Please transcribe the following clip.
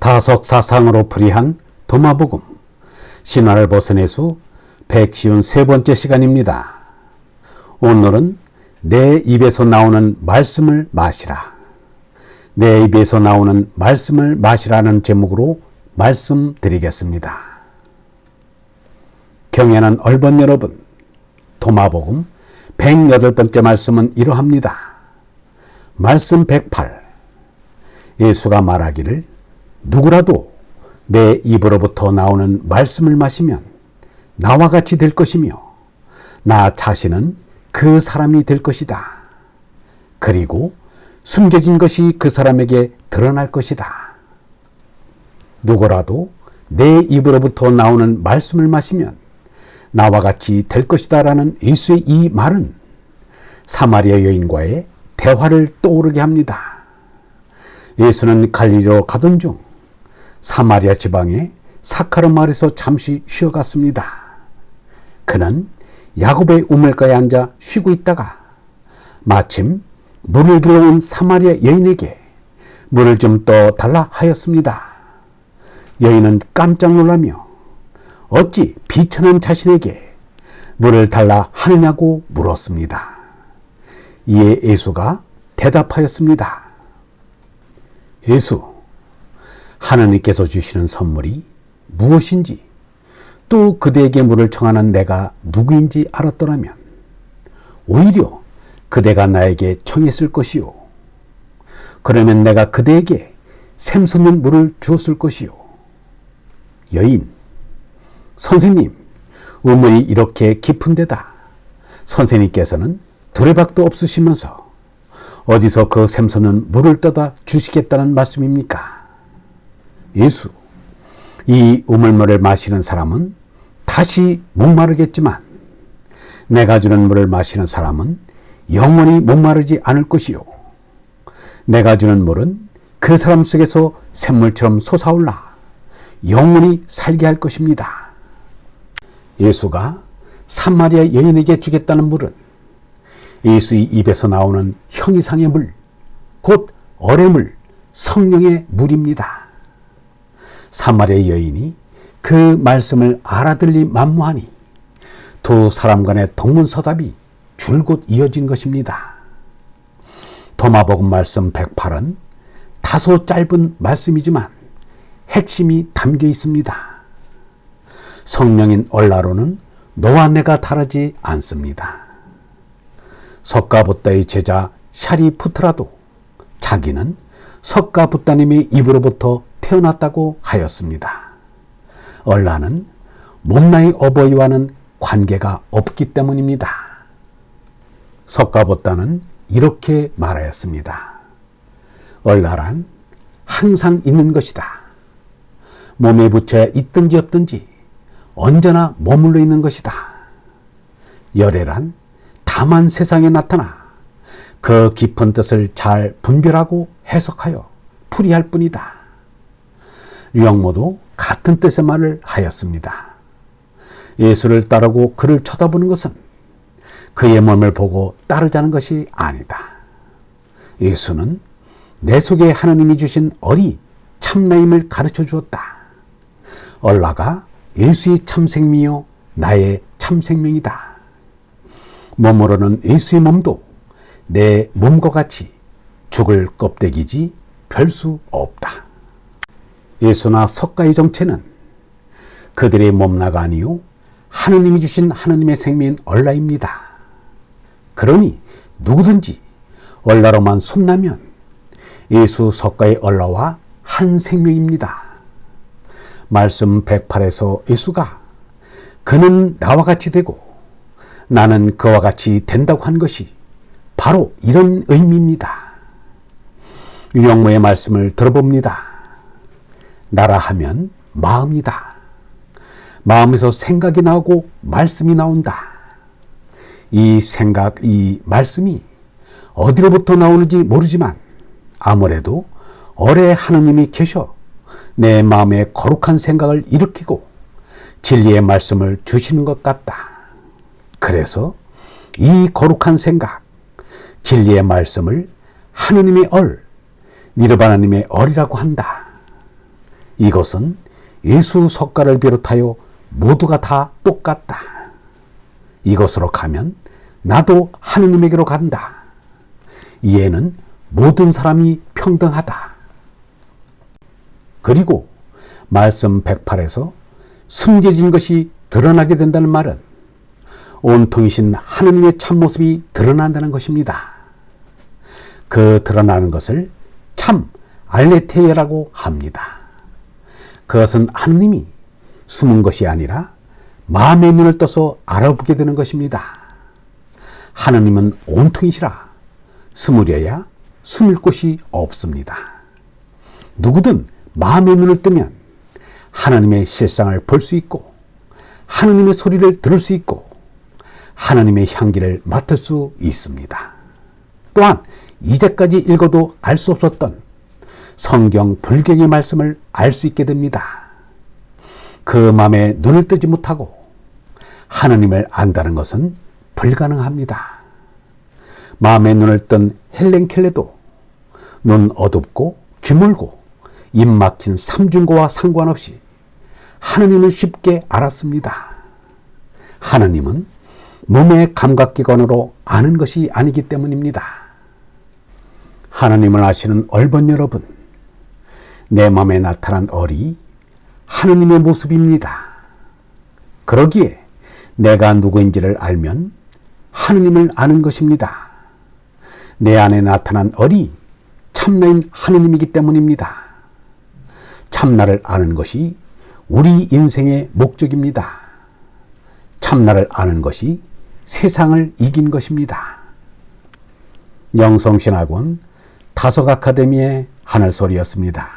다석사상으로 풀이한 도마복음 신화를 벗어내 수 153번째 시간입니다. 오늘은 내 입에서 나오는 말씀을 마시라. 내 입에서 나오는 말씀을 마시라는 제목으로 말씀드리겠습니다. 경애하는 얼번 여러분, 도마복음 108번째 말씀은 이러합니다. 말씀 108. 예수가 말하기를 누구라도 내 입으로부터 나오는 말씀을 마시면 나와 같이 될 것이며 나 자신은 그 사람이 될 것이다. 그리고 숨겨진 것이 그 사람에게 드러날 것이다. 누구라도 내 입으로부터 나오는 말씀을 마시면 나와 같이 될 것이다 라는 예수의 이 말은 사마리아 여인과의 대화를 떠오르게 합니다. 예수는 갈릴리로 가던 중 사마리아 지방의 사카르 마을에서 잠시 쉬어갔습니다. 그는 야곱의 우물가에 앉아 쉬고 있다가 마침 물을 길러 온 사마리아 여인에게 물을 좀 더 달라 하였습니다. 여인은 깜짝 놀라며 어찌 비천한 자신에게 물을 달라 하느냐고 물었습니다. 이에 예수가 대답하였습니다. 예수, 하나님께서 주시는 선물이 무엇인지 또 그대에게 물을 청하는 내가 누구인지 알았더라면 오히려 그대가 나에게 청했을 것이요. 그러면 내가 그대에게 샘솟는 물을 주었을 것이요. 여인, 선생님, 우물이 이렇게 깊은 데다 선생님께서는 두레박도 없으시면서 어디서 그 샘솟는 물을 떠다 주시겠다는 말씀입니까? 예수, 이 우물물을 마시는 사람은 다시 목마르겠지만 내가 주는 물을 마시는 사람은 영원히 목마르지 않을 것이요. 내가 주는 물은 그 사람 속에서 샘물처럼 솟아올라 영원히 살게 할 것입니다. 예수가 사마리아 여인에게 주겠다는 물은 예수의 입에서 나오는 형이상의 물, 곧 어뢰물, 성령의 물입니다. 사마리아 여인이 그 말씀을 알아들리 만무하니 두 사람 간의 동문서답이 줄곧 이어진 것입니다. 도마복음 말씀 108은 다소 짧은 말씀이지만 핵심이 담겨 있습니다. 성령인 얼라로는 너와 내가 다르지 않습니다. 석가부다의 제자 샤리푸트라도 자기는 석가부다님의 입으로부터 태어났다고 하였습니다. 얼라는 몸나이 어버이와는 관계가 없기 때문입니다. 석가부다는 이렇게 말하였습니다. 얼라란 항상 있는 것이다. 몸에 붙여 있든지 없든지 언제나 머물러 있는 것이다. 열애란 다만 세상에 나타나 그 깊은 뜻을 잘 분별하고 해석하여 풀이할 뿐이다. 영모도 같은 뜻의 말을 하였습니다. 예수를 따르고 그를 쳐다보는 것은 그의 몸을 보고 따르자는 것이 아니다. 예수는 내 속에 하나님이 주신 얼이 참나임을 가르쳐 주었다. 얼라가 예수의 참생명이요 나의 참생명이다. 몸으로는 예수의 몸도 내 몸과 같이 죽을 껍데기지 별 수 없다. 예수나 석가의 정체는 그들의 몸나가 아니요 하느님이 주신 하느님의 생명인 얼라입니다. 그러니 누구든지 얼라로만 손나면 예수 석가의 얼라와 한 생명입니다. 말씀 108에서 예수가 그는 나와 같이 되고 나는 그와 같이 된다고 한 것이 바로 이런 의미입니다. 영모의 말씀을 들어봅니다. 나라 하면 마음이다. 마음에서 생각이 나오고 말씀이 나온다. 이 생각, 이 말씀이 어디로부터 나오는지 모르지만 아무래도 어뢰 하느님이 계셔 내 마음에 거룩한 생각을 일으키고 진리의 말씀을 주시는 것 같다. 그래서 이 거룩한 생각, 진리의 말씀을 하느님의 얼, 니르바나님의 얼이라고 한다. 이것은 예수 석가를 비롯하여 모두가 다 똑같다. 이것으로 가면 나도 하느님에게로 간다. 이에는 모든 사람이 평등하다. 그리고 말씀 108에서 숨겨진 것이 드러나게 된다는 말은 온통이신 하느님의 참모습이 드러난다는 것입니다. 그 드러나는 것을 참 알레테라고 합니다. 그것은 하느님이 숨은 것이 아니라 마음의 눈을 떠서 알아보게 되는 것입니다. 하느님은 온통이시라 숨으려야 숨을 곳이 없습니다. 누구든 마음의 눈을 뜨면 하나님의 실상을 볼 수 있고 하나님의 소리를 들을 수 있고 하나님의 향기를 맡을 수 있습니다. 또한 이제까지 읽어도 알 수 없었던 성경 불경의 말씀을 알 수 있게 됩니다. 그 마음에 눈을 뜨지 못하고 하나님을 안다는 것은 불가능합니다. 마음의 눈을 뜬 헬렌 켈레도 눈 어둡고 귀 멀고 입 막힌 삼중고와 상관없이 하나님을 쉽게 알았습니다. 하나님은 몸의 감각기관으로 아는 것이 아니기 때문입니다. 하나님을 아시는 얼번 여러분, 내 마음에 나타난 얼이 하나님의 모습입니다. 그러기에 내가 누구인지를 알면 하나님을 아는 것입니다. 내 안에 나타난 얼이 참나인 하나님이기 때문입니다. 참나를 아는 것이 우리 인생의 목적입니다. 참나를 아는 것이 세상을 이긴 것입니다. 영성신학원 다석아카데미의 하늘소리였습니다.